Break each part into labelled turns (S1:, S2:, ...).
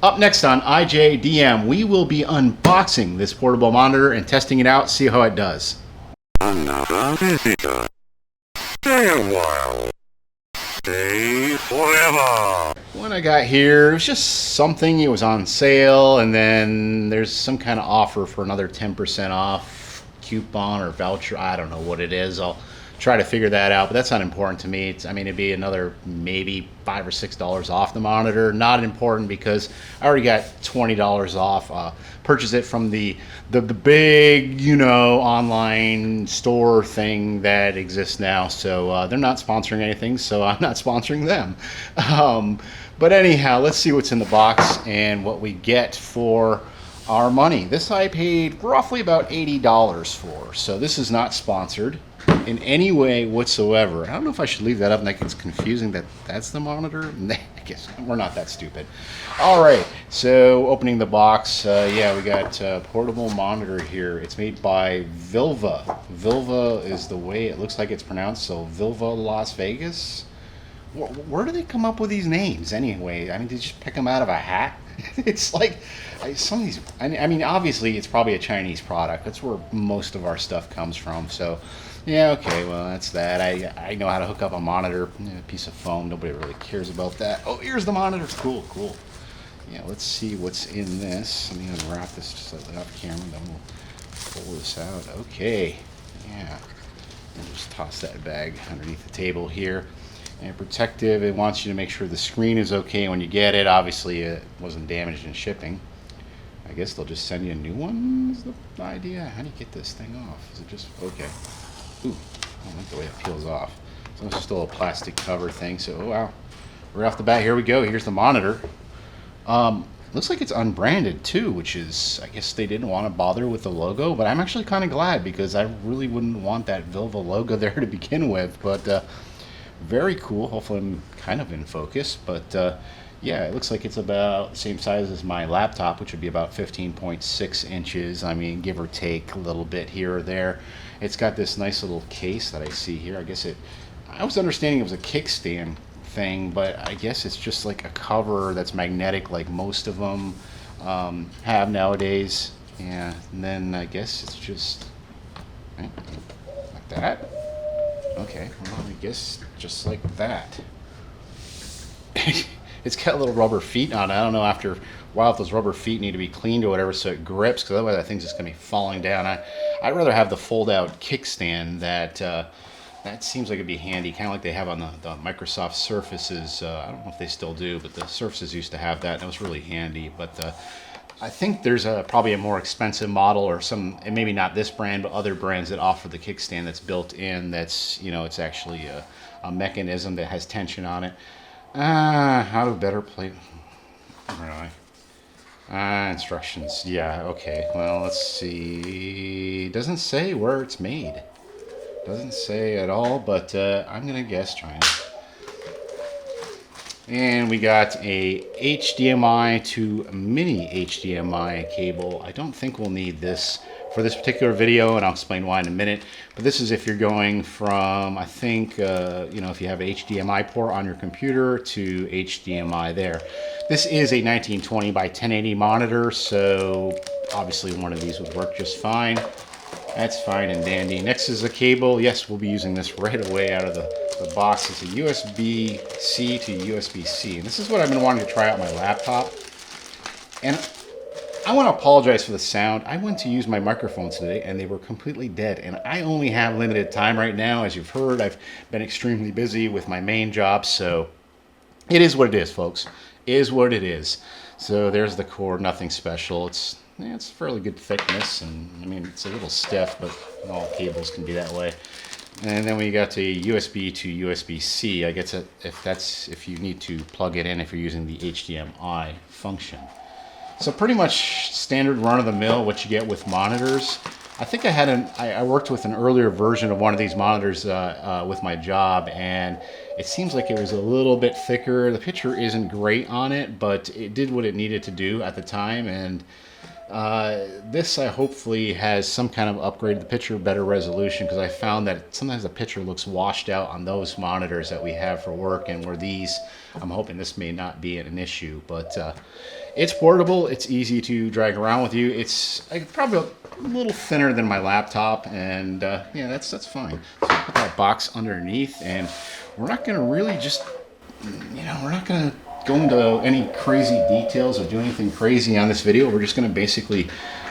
S1: Up next on ijdm, we will be unboxing this portable monitor and testing it out, see how it does.
S2: Another visitor. Stay a while. Stay forever.
S1: When I got here, it was just something, it was on sale, and then there's some kind of offer for another 10% off coupon or voucher. I don't know what it is. I'll try to figure that out, but that's not important to me. I mean, it'd be another maybe $5 or $6 off the monitor. Not important because I already got $20 off. Purchase it from the big, you know, online store thing that exists now. So they're not sponsoring anything, so I'm not sponsoring them. But anyhow, let's see what's in the box and what we get for our money. This I paid roughly about $80 for, so this is not sponsored in any way whatsoever. I don't know if I should leave that up, like it's confusing that that's the monitor. I guess we're not that stupid. All right, so opening the box, yeah, we got a portable monitor here. It's made by Vilva. Vilva is the way it looks like it's pronounced, so Vilva Las Vegas. Where do they come up with these names anyway? I mean, did you just pick them out of a hat? It's like some of these. I mean, obviously, it's probably a Chinese product. That's where most of our stuff comes from. So, yeah, okay, well, that's that. I know how to hook up a monitor, a piece of foam. Nobody really cares about that. Oh, here's the monitor. Cool, cool. Yeah, let's see what's in this. Let me unwrap this slightly off camera, then we'll pull this out. Okay, yeah. And just toss that bag underneath the table here. And protective, it wants you to make sure the screen is okay when you get it. Obviously, it wasn't damaged in shipping. I guess they'll just send you a new one, is the idea. How do you get this thing off? Is it just, okay. Ooh, I don't like the way it peels off. So it's just a little plastic cover thing. So, oh wow. Right off the bat, here we go. Here's the monitor. Looks like it's unbranded too, which is, I guess they didn't want to bother with the logo, but I'm actually kind of glad because I really wouldn't want that Vilva logo there to begin with. But very cool. Hopefully I'm kind of in focus, but yeah, it looks like it's about the same size as my laptop, which would be about 15.6 inches. I mean, give or take a little bit here or there. It's got this nice little case that I see here. I guess I was understanding it was a kickstand thing, but I guess it's just like a cover that's magnetic like most of them have nowadays. Yeah, and then I guess it's just like that. Okay, well, I guess just like that. It's got little rubber feet on it. I don't know after a while if those rubber feet need to be cleaned or whatever so it grips, because otherwise that thing's just going to be falling down. I'd rather have the fold-out kickstand that seems like it'd be handy, kind of like they have on the Microsoft Surfaces. I don't know if they still do, but the Surfaces used to have that, and it was really handy. But I think there's probably a more expensive model or some, and maybe not this brand, but other brands that offer the kickstand that's built in. That's, you know, it's actually a mechanism that has tension on it. How to better play? Really? Instructions. Yeah. Okay. Well, let's see. Doesn't say where it's made. Doesn't say at all, but I'm gonna guess China. And we got a HDMI to mini HDMI cable. I don't think we'll need this for this particular video, and I'll explain why in a minute. But this is if you're going from, I think, you know, if you have an HDMI port on your computer to HDMI there. This is a 1920 by 1080 monitor, so obviously one of these would work just fine. That's fine and dandy. Next is the cable. Yes, we'll be using this right away out of the box. It's a USB-C to USB-C. And this is what I've been wanting to try out my laptop. And I want to apologize for the sound. I went to use my microphones today and they were completely dead. And I only have limited time right now. As you've heard, I've been extremely busy with my main job. So it is what it is, folks. It is what it is. So there's the cord, nothing special. It's fairly good thickness, and I mean it's a little stiff, but all cables can be that way. And then we got a USB to USB-C. I guess if you need to plug it in if you're using the HDMI function. So pretty much standard run-of-the-mill what you get with monitors. I think I worked with an earlier version of one of these monitors with my job, and it seems like it was a little bit thicker. The picture isn't great on it, but it did what it needed to do at the time, and This I hopefully has some kind of upgrade to the picture, better resolution, because I found that sometimes the picture looks washed out on those monitors that we have for work, and where these, I'm hoping this may not be an issue, but it's portable, it's easy to drag around with you. It's probably a little thinner than my laptop, and yeah, that's fine. So I put that box underneath, and we're not going to really just, we're not going to go into any crazy details or do anything crazy on this video. We're just going to basically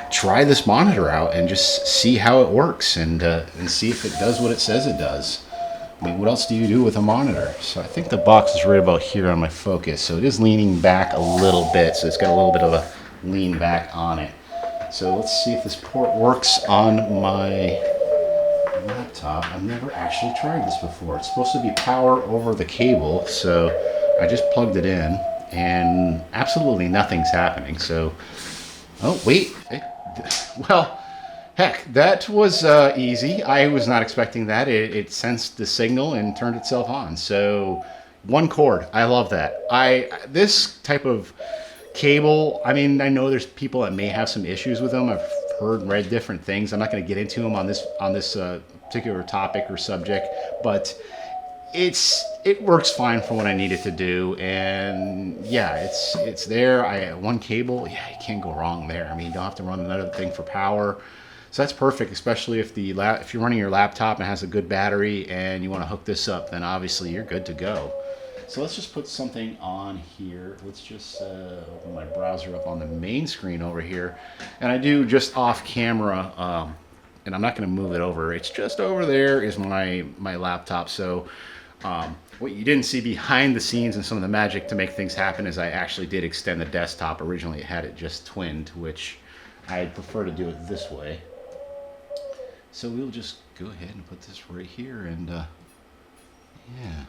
S1: try this monitor out and just see how it works, and see if it does what it says it does. I mean, what else do you do with a monitor? So I think the box is right about here on my focus. So it is leaning back a little bit. So it's got a little bit of a lean back on it. So let's see if this port works on my laptop. I've never actually tried this before. It's supposed to be power over the cable. So I just plugged it in and absolutely nothing's happening. So, oh, wait. Well, heck, that was easy. I was not expecting that. It sensed the signal and turned itself on. So, one cord. I love that. This type of cable, I mean, I know there's people that may have some issues with them. I've heard and read different things. I'm not going to get into them on this particular topic or subject, but it works fine for what I need it to do, and yeah, it's there. One cable, yeah, you can't go wrong there. I mean, you don't have to run another thing for power, so that's perfect. Especially if if you're running your laptop and it has a good battery and you want to hook this up, then obviously you're good to go. So let's just put something on here. Let's just open my browser up on the main screen over here, and I do just off camera. And I'm not going to move it over. It's just over there is my laptop. So what you didn't see behind the scenes and some of the magic to make things happen is I actually did extend the desktop. Originally it had it just twinned, which I'd prefer to do it this way. So we'll just go ahead and put this right here, and yeah,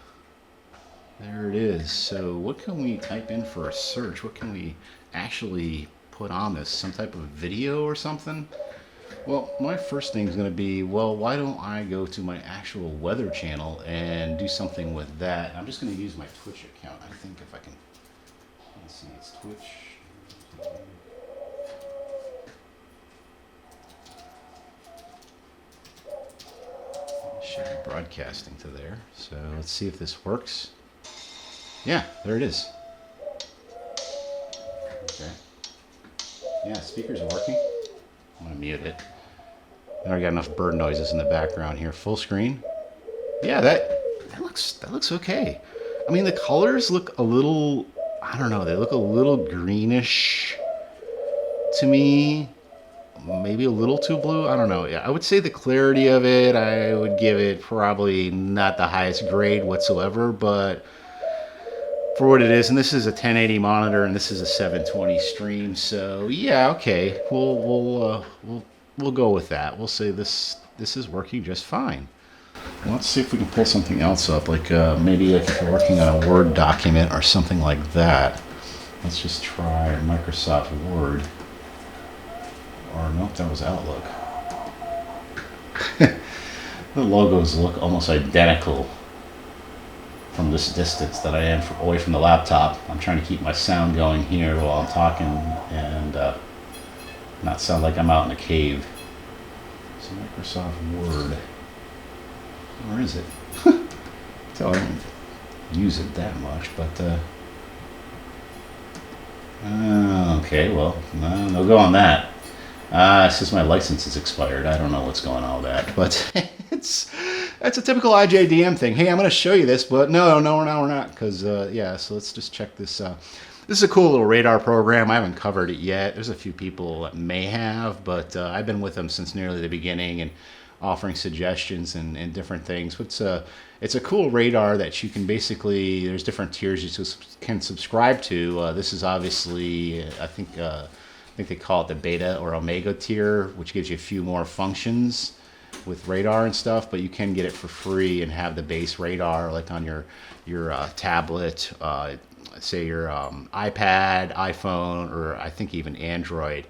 S1: there it is. So what can we type in for a search? What can we actually put on this? Some type of video or something? Well, my first thing is going to be, well, why don't I go to my actual weather channel and do something with that? I'm just going to use my Twitch account. I think if I can, let's see, it's Twitch. Share broadcasting to there. So let's see if this works. Yeah, there it is. Okay. Yeah, speakers are working. I'm going to mute it. Now I got enough bird noises in the background here. Full screen. Yeah, that looks okay. I mean, the colors look a little, I don't know, they look a little greenish to me. Maybe a little too blue. I don't know. Yeah, I would say the clarity of it, I would give it probably not the highest grade whatsoever, but for what it is, and this is a 1080 monitor, and this is a 720 stream, so yeah, okay, we'll go with that. We'll say this is working just fine. Let's see if we can pull something else up, like maybe like if you're working on a Word document or something like that. Let's just try Microsoft Word. Or nope, that was Outlook. The logos look almost identical from this distance that I am away from the laptop. I'm trying to keep my sound going here while I'm talking and not sound like I'm out in a cave. So Microsoft Word. Where is it? So I don't use it that much, but okay, well, no go on that. It says my license is expired. I don't know what's going on with that, but that's a typical ijdm thing. Hey, I'm going to show you this, but no, we're not, because yeah. So let's just check this. This is a cool little radar program. I haven't covered it yet. There's a few people that may have, but I've been with them since nearly the beginning and offering suggestions and different things. But it's a cool radar that you can basically. There's different tiers you can subscribe to. This is obviously, I think they call it the beta or omega tier, which gives you a few more functions with radar and stuff, but you can get it for free and have the base radar like on your tablet, say your iPad, iPhone, or I think even Android.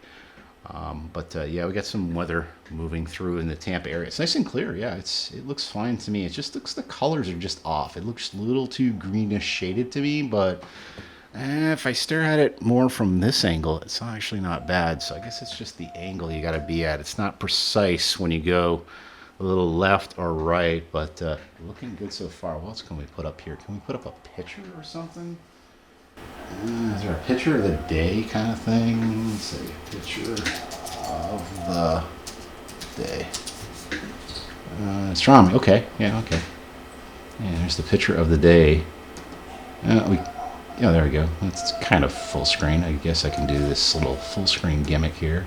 S1: But yeah, we got some weather moving through in the Tampa area. It's nice and clear. Yeah, it looks fine to me. It just looks, the colors are just off. It looks a little too greenish shaded to me, but If I stare at it more from this angle, it's actually not bad. So I guess it's just the angle you got to be at. It's not precise when you go a little left or right, but looking good so far. What else can we put up here? Can we put up a picture or something? Is there a picture of the day kind of thing? Let's see, picture of the day. Astronomy. Okay. Yeah. Okay. Yeah. There's the picture of the day. Yeah, there we go. That's kind of full screen. I guess I can do this little full screen gimmick here.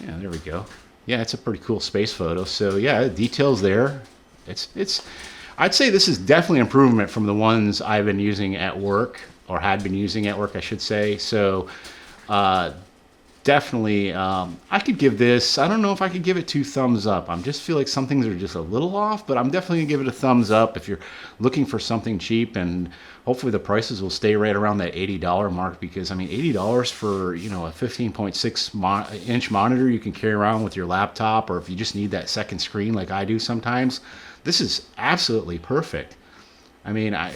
S1: Yeah, there we go. Yeah, it's a pretty cool space photo. So yeah, details there. It's. I'd say this is definitely an improvement from the ones I've been using at work, or had been using at work, I should say. So definitely, I could give this, I don't know if I could give it 2 thumbs up. I just feel like some things are just a little off, but I'm definitely gonna give it a thumbs up if you're looking for something cheap, and hopefully the prices will stay right around that $80 mark, because I mean, $80 for, you know, a 15.6 inch monitor you can carry around with your laptop, or if you just need that second screen like I do sometimes, this is absolutely perfect. I mean, I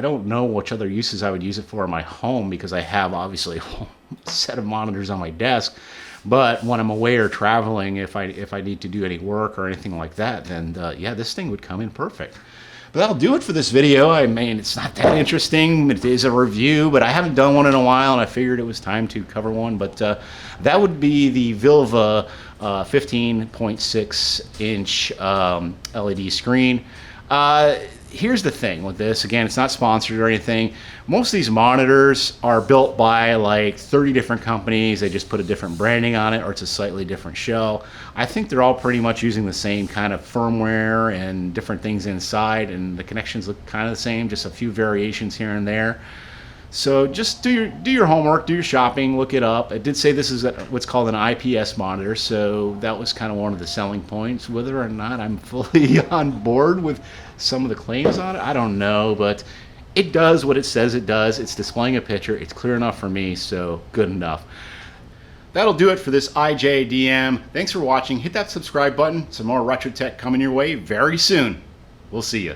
S1: don't know which other uses I would use it for in my home, because I have obviously a whole set of monitors on my desk. But when I'm away or traveling, if I need to do any work or anything like that, then yeah, this thing would come in perfect. But that'll do it for this video. I mean, it's not that interesting. It is a review, but I haven't done one in a while, and I figured it was time to cover one. But that would be the Vilva 15.6 inch LED screen. Here's the thing with this. Again, it's not sponsored or anything. Most of these monitors are built by like 30 different companies. They just put a different branding on it, or it's a slightly different shell. I think they're all pretty much using the same kind of firmware and different things inside, and the connections look kind of the same, just a few variations here and there. So just do your homework, do your shopping, look it up. It did say this is what's called an IPS monitor, so that was kind of one of the selling points. Whether or not I'm fully on board with some of the claims on it, I don't know, but it does what it says it does. It's displaying a picture. It's clear enough for me, so good enough. That'll do it for this ijdm. Thanks for watching. Hit that subscribe button. Some more retro tech coming your way very soon. We'll see you.